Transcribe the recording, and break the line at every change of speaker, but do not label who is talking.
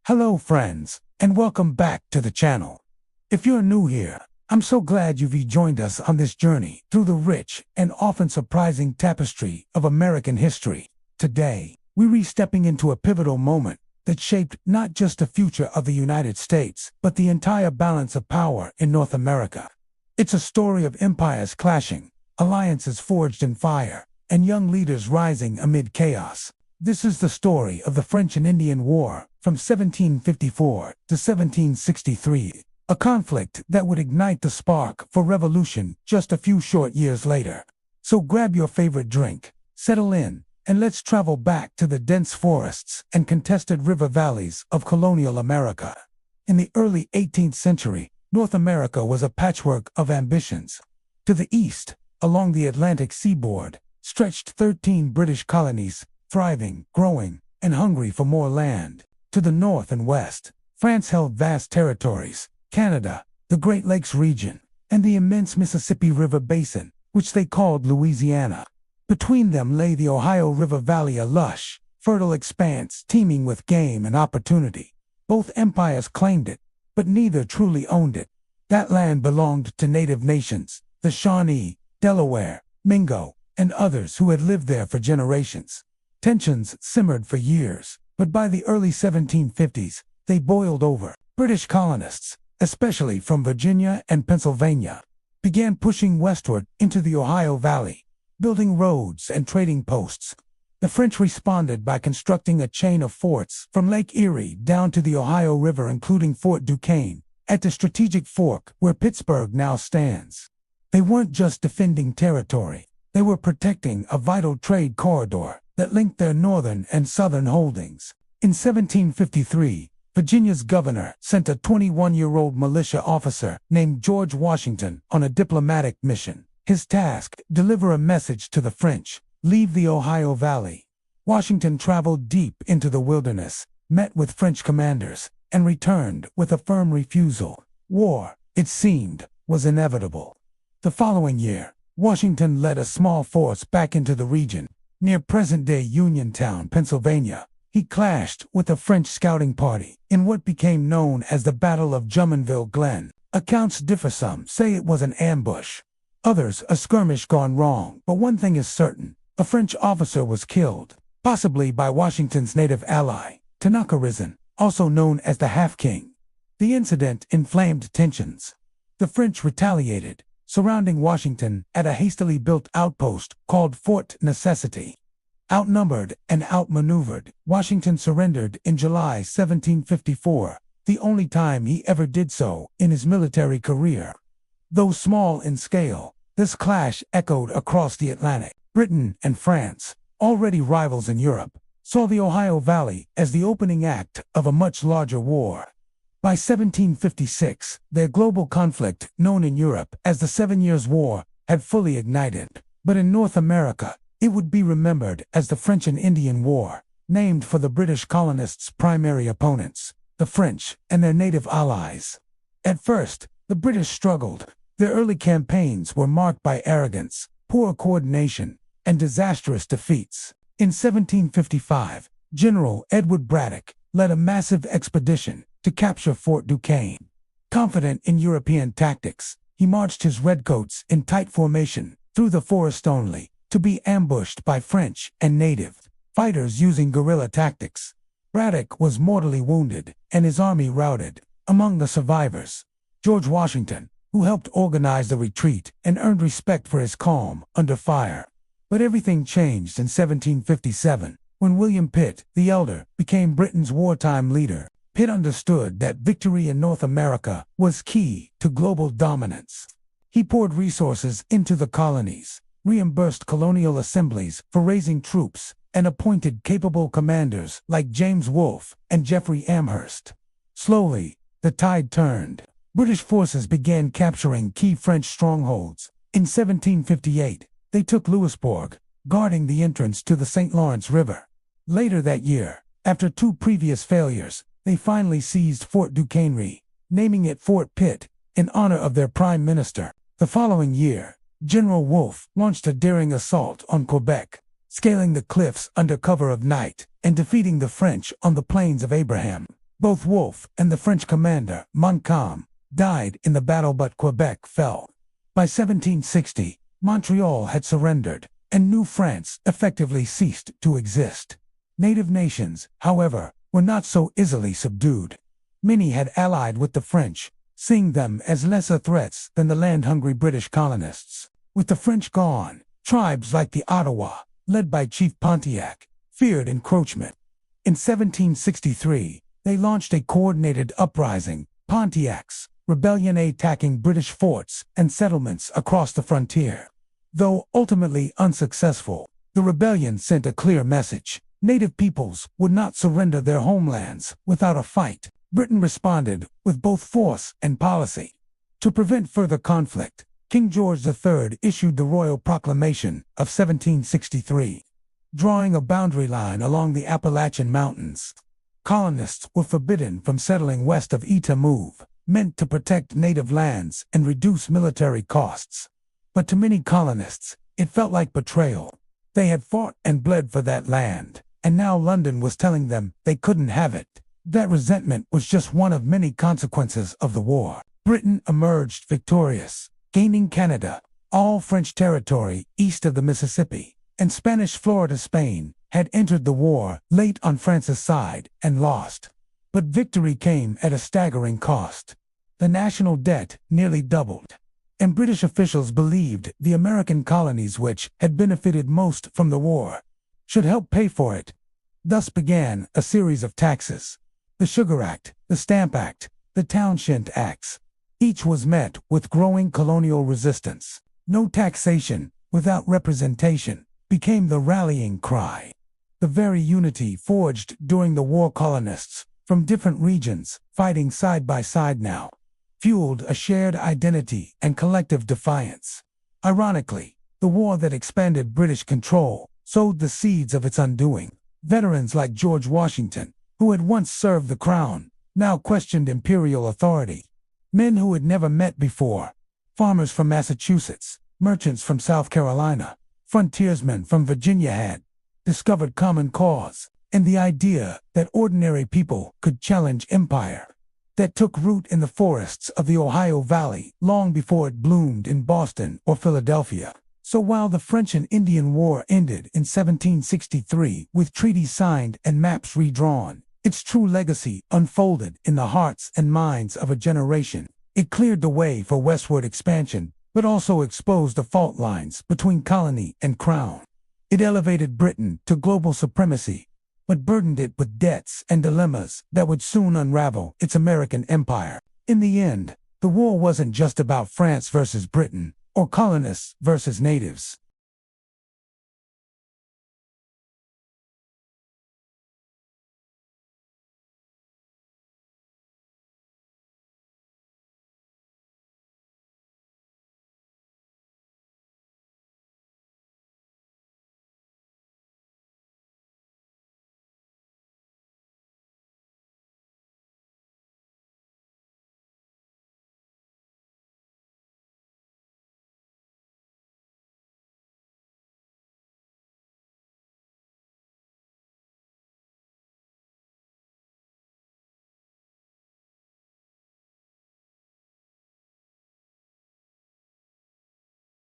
Hello friends, and welcome back to the channel. If you're new here, I'm so glad you've joined us on this journey through the rich and often surprising tapestry of American history. Today, we're stepping into a pivotal moment that shaped not just the future of the United States, but the entire balance of power in North America. It's a story of empires clashing, alliances forged in fire, and young leaders rising amid chaos. This is the story of the French and Indian War from 1754 to 1763, a conflict that would ignite the spark for revolution just a few short years later. So grab your favorite drink, settle in, and let's travel back to the dense forests and contested river valleys of colonial America. In the early 18th century, North America was a patchwork of ambitions. To the east, along the Atlantic seaboard, stretched 13 British colonies, thriving, growing, and hungry for more land. To the north and west, France held vast territories, Canada, the Great Lakes region, and the immense Mississippi River basin, which they called Louisiana. Between them lay the Ohio River Valley, a lush, fertile expanse teeming with game and opportunity. Both empires claimed it, but neither truly owned it. That land belonged to native nations, the Shawnee, Delaware, Mingo, and others who had lived there for generations. Tensions simmered for years, but by the early 1750s, they boiled over. British colonists, especially from Virginia and Pennsylvania, began pushing westward into the Ohio Valley, building roads and trading posts. The French responded by constructing a chain of forts from Lake Erie down to the Ohio River, including Fort Duquesne, at the strategic fork where Pittsburgh now stands. They weren't just defending territory, they were protecting a vital trade corridor that linked their northern and southern holdings. In 1753, Virginia's governor sent a 21-year-old militia officer named George Washington on a diplomatic mission. His task: deliver a message to the French, leave the Ohio Valley. Washington traveled deep into the wilderness, met with French commanders, and returned with a firm refusal. War, it seemed, was inevitable. The following year, Washington led a small force back into the region. Near present-day Uniontown, Pennsylvania, he clashed with a French scouting party in what became known as the Battle of Jumonville Glen. Accounts differ. Some say it was an ambush, others a skirmish gone wrong, but one thing is certain: a French officer was killed, possibly by Washington's native ally, Tanaquerizin, also known as the Half-King. The incident inflamed tensions. The French retaliated, surrounding Washington at a hastily built outpost called Fort Necessity. Outnumbered and outmaneuvered, Washington surrendered in July 1754, the only time he ever did so in his military career. Though small in scale, this clash echoed across the Atlantic. Britain and France, already rivals in Europe, saw the Ohio Valley as the opening act of a much larger war. By 1756, their global conflict, known in Europe as the 7 Years' War, had fully ignited. But in North America, it would be remembered as the French and Indian War, named for the British colonists' primary opponents, the French and their native allies. At first, the British struggled. Their early campaigns were marked by arrogance, poor coordination, and disastrous defeats. In 1755, General Edward Braddock led a massive expedition to capture Fort Duquesne. Confident in European tactics, he marched his redcoats in tight formation through the forest only to be ambushed by French and native fighters using guerrilla tactics. Braddock was mortally wounded and his army routed. Among the survivors, George Washington, who helped organize the retreat and earned respect for his calm under fire. But everything changed in 1757, when William Pitt, the Elder, became Britain's wartime leader. Pitt understood that victory in North America was key to global dominance. He poured resources into the colonies, reimbursed colonial assemblies for raising troops, and appointed capable commanders like James Wolfe and Jeffrey Amherst. Slowly, the tide turned. British forces began capturing key French strongholds. In 1758, they took Louisbourg, guarding the entrance to the St. Lawrence River. Later that year, after two previous failures, they finally seized Fort Duquesne, naming it Fort Pitt, in honor of their prime minister. The following year, General Wolfe launched a daring assault on Quebec, scaling the cliffs under cover of night and defeating the French on the Plains of Abraham. Both Wolfe and the French commander, Montcalm, died in the battle, but Quebec fell. By 1760, Montreal had surrendered, and New France effectively ceased to exist. Native nations, however, were not so easily subdued. Many had allied with the French, seeing them as lesser threats than the land-hungry British colonists. With the French gone, tribes like the Ottawa, led by Chief Pontiac, feared encroachment. In 1763, they launched a coordinated uprising, Pontiac's rebellion, attacking British forts and settlements across the frontier. Though ultimately unsuccessful, the rebellion sent a clear message. Native peoples would not surrender their homelands without a fight. Britain responded with both force and policy. To prevent further conflict, King George III issued the Royal Proclamation of 1763, drawing a boundary line along the Appalachian Mountains. Colonists were forbidden from settling west of Move, meant to protect native lands and reduce military costs. But to many colonists, it felt like betrayal. They had fought and bled for that land, and now London was telling them they couldn't have it. That resentment was just one of many consequences of the war. Britain emerged victorious, gaining Canada, all French territory east of the Mississippi, and Spanish Florida. Spain had entered the war late on France's side and lost. But victory came at a staggering cost. The national debt nearly doubled, and British officials believed the American colonies, which had benefited most from the war, should help pay for it. Thus began a series of taxes: the Sugar Act, the Stamp Act, the Townshend Acts. Each was met with growing colonial resistance. No taxation without representation became the rallying cry. The very unity forged during the war, colonists from different regions fighting side by side now, fueled a shared identity and collective defiance. Ironically, the war that expanded British control sowed the seeds of its undoing. Veterans like George Washington, who had once served the crown, now questioned imperial authority. Men who had never met before, farmers from Massachusetts, merchants from South Carolina, frontiersmen from Virginia, had discovered common cause and the idea that ordinary people could challenge empire. That took root in the forests of the Ohio Valley long before it bloomed in Boston or Philadelphia. So while the French and Indian War ended in 1763 with treaties signed and maps redrawn, its true legacy unfolded in the hearts and minds of a generation. It cleared the way for westward expansion, but also exposed the fault lines between colony and crown. It elevated Britain to global supremacy, but burdened it with debts and dilemmas that would soon unravel its American empire. In the end, the war wasn't just about France versus Britain, or colonists versus natives.